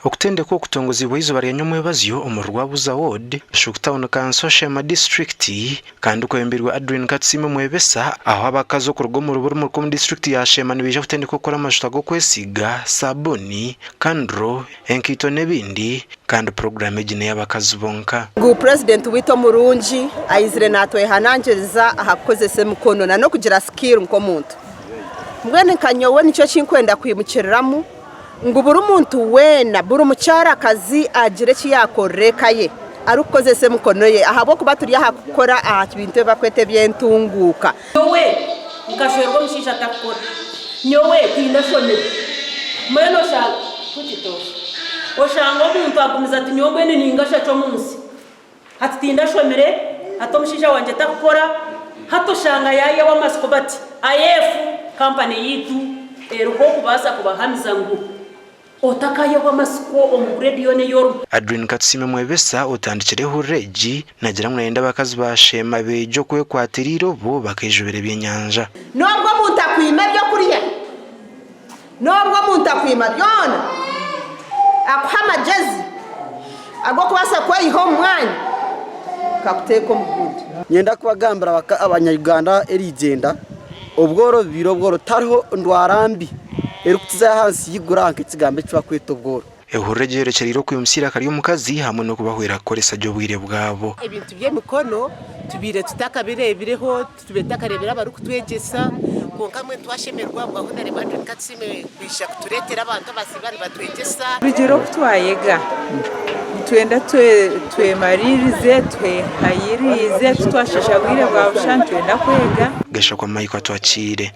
okutende ko kutongozibwa izo bari nyomwe bazyo omurwabuza ward Shooktown Council Sheema district kandi kwembirwa Adrian Katsime mwebesa aho abakazi okurugo mu ruburu mu district ya Sheema nibije kutende ko kora amashuta go kwesiga sabuni kandro enkito nebindi kandi program ejine y'abakazi bonka Ngu president wito murungi ayizire natwe hananjeriza ahakozese mukono na no kugira skill nko muntu mwene kanyowe nico kinkwenda kwimukiriramu ngo buri muntu wena buri mucyara akazi agire kiyakorekaye arukozese mukono ye ahabo kuba turi yakora ibintu bakwete byentunguka nyowe ngashwerwa mushisha takora nyowe tinashone mweno sha kutitosha oshanga umuntu agumiza ati nyowe ni ningasha cyo munsi ati tindashomere atomushisha wanje takora hatoshanga yaye wamaskobati ayefu company yitu eruko kubasa kubahamiza ngo otakaye wamasiko omugredio ne yoru Adrian Katsime mwebesa otandikireho regi nagira mwenda bakazi ba Sheema bejo kwe kwatiriro bo bakejubere byenyanja nobwo muntu akwima byo kuriya nobwo muntu akwima byona akuhama jezi ago kubasa kweyiho mwanya kakuteko mugundi nyenda kubagambira abanyarwanda erigenda obworo biro bworo tariho ndwarambi erukutiza hansi yiguranke kigambe cyo kwita obworo ehurregere cyariro kuyumsira kari umukazi hamwe no kubahwera koresa byo bwire bwabo ibintu by'emikono tubire tutakabirebireho tubetakarebera bari kutwegesa konkamwe twashemerwa bwahunare Adrian Katsime bisha kuturetera abantu basibari batwegesa rugero kutwayega twenda twemaririze twehayirize twashashagwire bwa bushantwe ndakwega gasha kwa mayiko atwakire